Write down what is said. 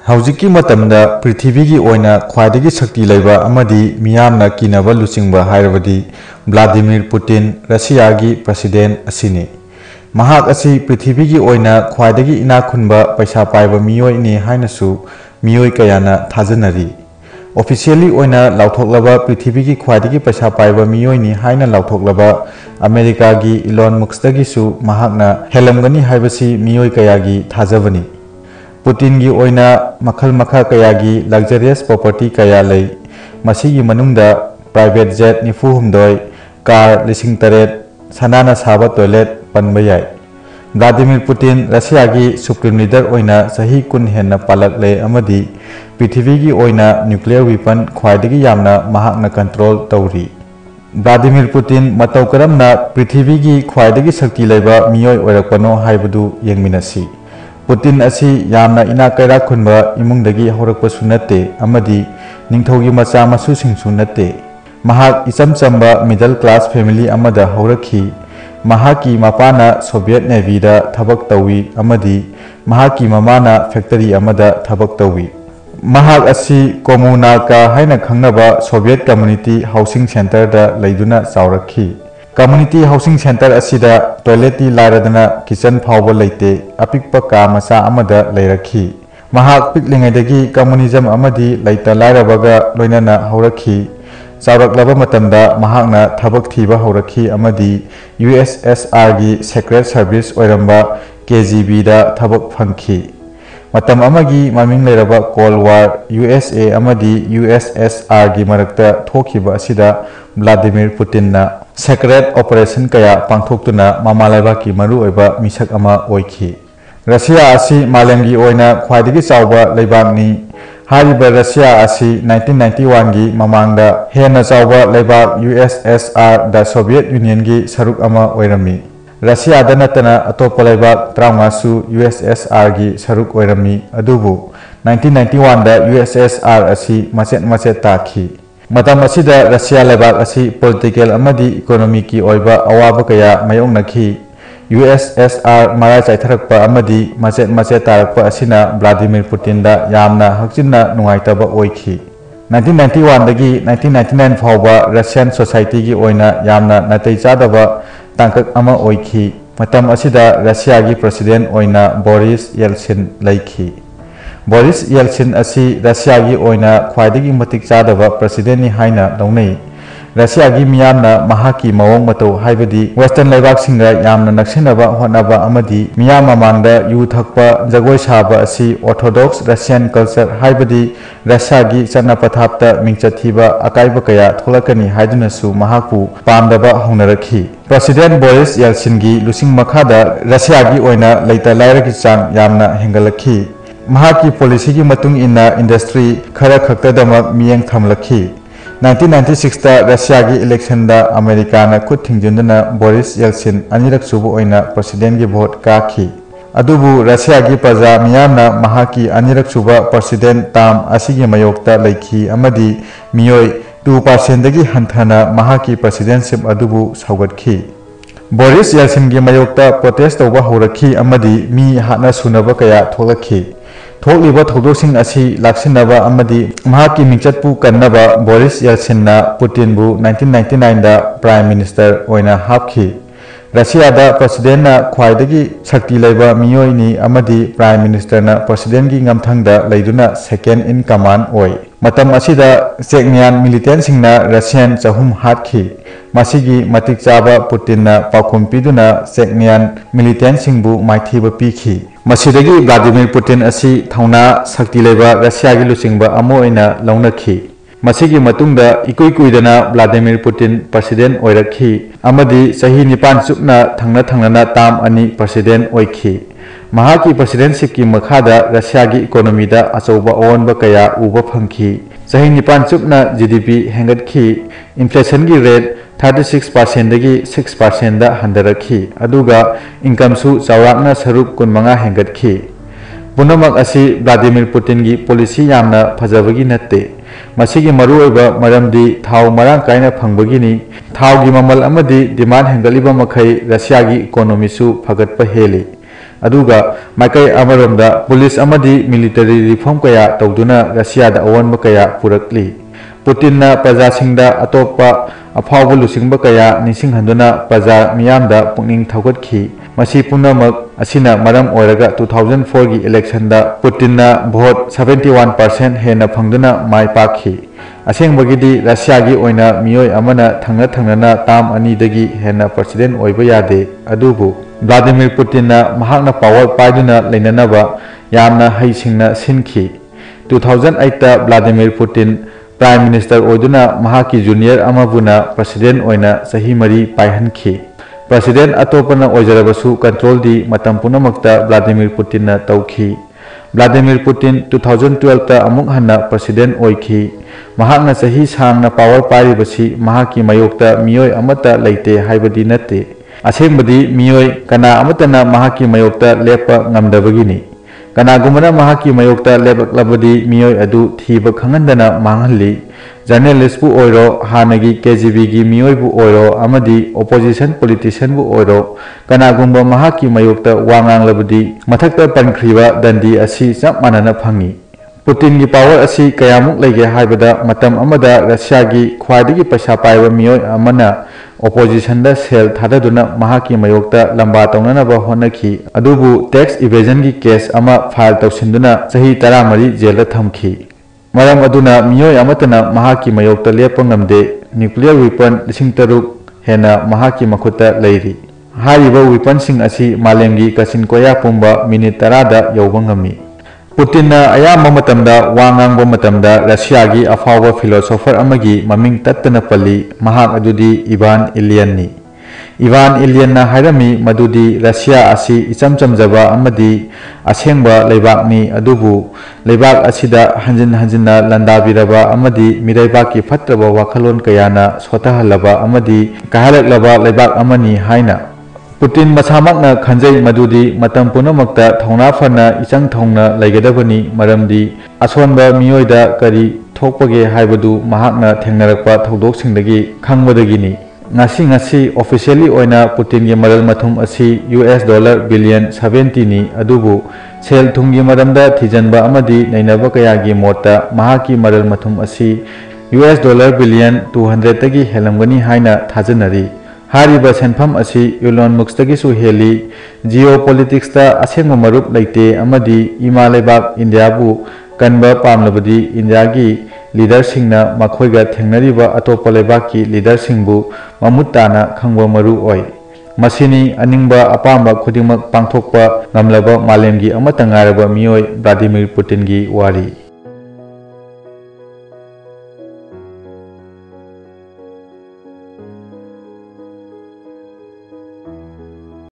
ꯍꯧꯖꯤꯛꯀꯤ ꯃꯇꯝꯗ ꯄ꯭ꯔꯤꯊꯤꯕꯤꯒꯤ ꯑꯣꯏꯅ ꯈ꯭ꯋꯥꯏꯗꯒꯤ ꯁꯛꯇꯤ ꯂꯩꯕ ꯑꯃꯗꯤ ꯃꯤꯌꯥꯝꯅ ꯀꯤꯅꯕ ꯂꯨꯆꯤꯡꯕ ꯍꯥꯏꯔꯕꯗꯤ ꯚ꯭ꯂꯥꯗꯤꯃꯤꯔ ꯄꯨꯇꯤꯟ ꯔꯁꯤꯌꯥꯒꯤ ꯄ꯭ꯔꯦꯁꯤꯗꯦꯟꯠ ꯑꯁꯤꯅꯤ। ꯃꯍꯥꯛ ꯑꯁꯤ ꯄ꯭ꯔꯤꯊꯤꯕꯤꯒꯤ ꯑꯣꯏꯅ ꯈ꯭ꯋꯥꯏꯗꯒꯤ ꯏꯅꯥꯛ ꯈꯨꯟꯕ ꯄꯩꯁꯥ ꯄꯥꯏꯕ ꯃꯤꯑꯣꯏꯅꯤ ꯍꯥꯏꯅꯁꯨ ꯃꯤꯑꯣꯏ ꯀꯌꯥꯅ ꯊꯥꯖꯅꯔꯤ। ꯑꯣꯐꯤꯁꯤꯌꯦꯜꯂꯤ ꯑꯣꯏꯅ ꯂꯥꯎꯊꯣꯛꯂꯕ ꯄ꯭ꯔꯤꯊꯤꯕꯤꯒꯤ ꯈ꯭ꯋꯥꯏꯗꯒꯤ ꯄꯩꯁꯥ ꯄꯥꯏꯕ ꯃꯤꯑꯣꯏꯅꯤ ꯍꯥꯏꯅ ꯂꯥꯎꯊꯣꯛꯂꯕ ꯑꯃꯦꯔꯤꯀꯥꯒꯤ ꯏꯂꯣꯟ ꯃꯁ꯭ꯛꯇꯒꯤꯁꯨ ꯃꯍꯥꯛꯅ ꯍꯦꯜꯂꯝꯒꯅꯤ ꯍꯥꯏꯕꯁꯤ ꯃꯤꯑꯣꯏ ꯀꯌꯥꯒꯤ ꯊꯥꯖꯕꯅꯤ। पुतिनगी ओइना मखल मखा कयागी लग्जरियस प्रॉपर्टी कया लई मसीगी मनुंगदा प्राइवेट जेट 94 कार 8,000 सनाना साबा टॉयलेट पनबा याय। व्लादिमिर पुतिन रशियागी सुप्रीम लीडर ओइना सही कुन हेन्ना पालकले अमदी पृथ्वीगी ओइना न्यूक्लियर वेपन ख्वाइदगी यामना महाकना कंट्रोल तौरी। व्लादिमिर पुतिन मतौ करमना पृथ्वीगी ख्वाइदगी शक्ति लेबा मियोय ओइरकपनो हाइबदु येंगमिनसी। पुतिन असी यामना इना कैरा खुनबा इमुंगदगी हौरकपसु नत्ते अमदी निंगथौगी मचा मसुसिंगसु नत्ते। महाक इचम चंबा मिडल क्लास फैमिली अमदा हौरखी। महाकी मपाना सोवियत नेवीदा थबक तौवी अमदी महाकी ममाना फैक्टरी अमदा थबक तौवी। महाक असी कोमुनाका हाइना खंगनबा सोवियत कम्युनिटी हाउसिंग सेंटर दा लैदुना चावरखी। कम्युनिटी हाउसिंग सेंटर असिदा टॉयलेटी लारदना किचन फावबा लैते अपिकपा का मचा अमदा लैरखी। महाक पिकलिंगैदगी कम्युनिज्म अमदी लैता लारबगा लोइनाना हौरखी। चावरक्लबा मतमदा महाकना थबक थीबा हौरखी अमदी USSR गी सेक्रेट सर्विस ओइरंबा KGB दा थबक फंखी। मतम अमगी ममिंग लैरबा कोल्ड वार USA अमदी USSR गी मरक्ता थोखिबा असिदा व्लादिमिर पुतिनना सेक्रेट ऑपरेशन कया पांथोक्तुना ममालाइबा की मरु ओइबा मिसक अमा ओइखी। रशिया असी मालेमगी ओइना ख्वाइदगी चावबा लैबाकनी। हारिबा रशिया असी 1991 गी ममांगदा हेना चावबा लैबाक USSR दा सोवियत यूनियन गी सरुक अमा ओइरमी। रशिया दा नतना अतोप्पा लैबाक 53 सु USSR गी सरुक ओइरमी अदुबु 1991 दा USSR असी मचेत मचेत ताखी। मतम असिदा रशिया लेबाक असी पॉलिटिकल अमदी इकोनॉमी की ओइबा अवाबा कया मायोंगनखी। USSR मराय चाइथरकपा अमदी मचेत मचेत तारकपा असिना व्लादिमिर पुतिन दा यामना हक्चिन्ना नुंगाइतबा ओइखी। 1991 दगी 1999 फावबा रशियन सोसाइटी की ओइना यामना नातै चादबा तांकक अमा ओइखी। मतम असिदा रशिया की प्रेसिडेंट ओइना बोरिस येल्सिन लैखी। बोरिस येल्सिन असी रशिया की ओइना ख्वाइदगी मतिक चादबा प्रेसिडेंट नि हाइना लौनै। रशिया की मियामना महाकी मवोंग मतौ हाइबदी वेस्टर्न लेबाकसिंगा यामना नक्सिनबा होनबा अमदी मियाम ममांगदा यू थकपा जगोय साबा असी ऑर्थोडॉक्स रशियन कल्चर हाइबदी रशिया की चन्ना पथापता मिंगचथीबा अकाइबा कया थोलकनी हाइदुनसु महाकु पामदबा होनरखी। प्रेसिडेंट बोरिस येल्सिन की लुसिंग मखादा रशिया की ओइना लैता लायरकी चांग यामना हेंगलखी। महाकी पॉलिसी की मतुंग इन्ना इंडस्ट्री खरा खक्तदमक मियेंग थमलखी। 1996 ता रशिया की इलेक्शन दा अमेरिका ना खुद थिंजुंदना बोरिस येल्सिन अनिरक सुबु ओइना प्रेसिडेंट की वोट काखी। अदुबु रशिया की प्रजा मियामना महाकी अनिरक सुबा प्रेसिडेंट ताम असिगी मयोक्ता लैखी अमदी मियोय 2% दगी हंथना महाकी प्रेसिडेंटशिप अदुबु सौगतखी। बोरिस येल्सिन की मयोक्ता प्रोटेस्ट तौबा हौरखी अमदी मी हाना सुनबा कया थोलखी। थोकलिबा थौदोकसिंग असी लाक्सिनबा अमदी महाकी मिंगचतपु कन्नबा Boris येल्सिनना पुतिनबु 1999 the prime minister ओइना हापखी। Russia दा प्रेसिडेंटना ख्वाइदगी शक्ति लैबा मियोइनी अमदी प्राइम मिनिस्टरना प्रेसिडेंट की ngамथंगदा लैदुना सेकेंड इन कमांड ओइ। मतम असिदा चेकनियन मिलिटेंटसिंगना रशियन चहुम हाटखी। मसिगी मतिक चाबा पुतिनना पाखुम पिदुना चेकनियन मिलिटेंटसिंगबु माइथीबा पीखी। मसिदगी व्लादिमिर पुतिन असी थौना शक्ति लेबा रशिया की लुचिंगबा अमो ओइना लौनखी। मसिगी मतुंगदा इकुई कुइदना व्लादिमिर पुतिन प्रेसिडेंट ओइरखी अमदी सही 9 चुपना थंगना थंगना ताम अनि प्रेसिडेंट ओइखी। महाकी प्रेसिडेंटशिप की मखादा रशिया की इकोनॉमी दा अचौबा ओनबा कया उबा फंखी। सही 9 चुपना GDP हेंगतखी। इन्फ्लेशन की रेट 36% दगी 6% दा हंदरखी। अदुगा इनकम सु चावराकना सरुप 15 हेंगतखी। पुनमक असी व्लादिमिर पुतिन की पॉलिसी यामना फजबगी नत्ते। मसिगी मरुओइबा मरमदी थाव मरांग कायना फंगबगिनी। थाव की ममल अमदी डिमांड हेंगलिबा मखै रशिया की इकोनॉमी सु फगतपा हेली। अदुगा माइकई अमरोमदा पुलिस अमदी मिलिटरी रिफॉर्म कया तौदुना रशियादा अवनब कया पुरकली पुतिन प्रजासिंगदा अतोप्पा अफावब लुसिंगब कया निसिंहंदुना प्रजा मियामदा पुनिंग थौगतखी मसी पुनमक असिना मरम ओरगा 2004 की इलेक्शन दा पुतिन भोट 71% हेना फंगदुना माई पाखी असेंबगिदी रशिया की ओइना मियोय अमना थंगना थंगना ताम अनीदगी हेना प्रेसिडेंट ओइबा यादे अदुबु व्लादिमीर पुतिन महाकना पावर पाइदुना लेननबा यामना हैसिंगना सिनखी 2008 ता व्लादिमीर पुतिन प्राइम मिनिस्टर ओइदुना महाकी जूनियर अमबुना प्रेसिडेंट ओइना सही मरी पाइहनखी प्रेसिडेंट अतोपना ओइजरबसु कंट्रोल दी मतम पुनमक्ता व्लादिमीर पुतिन तौखी व्लादिमीर पुतिन 2012 ता अमुक हन्ना प्रेसिडेंट ओइखी महाकना सही सांगना पावर पाइरिबसी महाकी मयोक्ता मियोय अमता लेते हाइबदी नते असेंबदी मियोय कना अमतना महाकी मयोक्ता लेप ngamdabagini कनागुमना महाकी मयोक्ता लेबकलबदी मियोय अदु थीब खंगंदना मांगहली जर्नलिस्ट बु ओइरो हानगी केजीबी की मियोय बु ओइरो अमदी ओपोजिशन पॉलिटिशियन बु ओइरो कनागुंबा महाकी मयोक्ता वांगांगलबदी मथक्ता पनख्रीबा दंडी असि चप मानना फंगी पुतिन की पावर असि कयामुक लेगे हाइबदा मतम अमदा रशिया की ख्वाइदगी पैसा पाइबा मियोय अमना ओपोजिशन दा सेल थाददुना महाकी मयोक्ता लंबा तौननबा होनखी अदुबु टैक्स इवेजन की केस अमा फाइल तौसिंदुना सही 13 जेल थमखी मरम अदुना मियोय अमतना महाकी मयोक्ता लेप ngamde न्यूक्लियर वेपन 3,000 हेना महाकी मखुता लेरी हारिबा वेपन सिंग असि मालेमगी कसिन कोया पुंबा मिनिट 10 दा यौबा ngami पुतिन अयाम मतमदा वांगांग मतमदा रशिया की अफाव फिलोसोफर अमगी ममिंग तत्तना पल्ली महाक अदुदी इवान इलियन हायरमी मदुदी रशिया असि इचम चमजबा अमदी असेंबा लेबाकनी अदुबु लेबाक असिदा हंजिन हंजिना लंदाबिरबा अमदी मिरैबाक की फत्रबा वाखलोन कयाना सोतहलबा अमदी कहलकलबा लेबाक अमनी हाइना पुतिन मसामकना खंजई मदुदी मतम पुनमक्ता थौना फना इचंग थौना लेगदबनी मरमदी असोनबा मियोयदा करी थोकपगे हाइबदु महाकना थेंगनरकपा थौदोकसिंगदगी खंगबदगिनी ngasi officially oina Putin gi maral mathum asi $70 billion ni adubu sel thungi maramda thijanba amadi nainaba kaya gi mota mahaki maral mathum asi $200 billion 200 tagi helamgani haina thajanari hariba senpham asi Elon Musk tagi su heli geopolitics ta asengma marup leite amadi ima lebak India bu kanba pamlabadi India gi leader सिंगना मखोइगा थेंगनरिबा अतोप्पा लेबाकी leader सिंगबु ममुत्ताना खंगबा मरु ओय मसिनी अनिंगबा अपांबा खुदिमक पांगथोकपा ngamlaba मालेमगी अमता ngaraba मियोय व्लादिमीर पुतिन की वारी।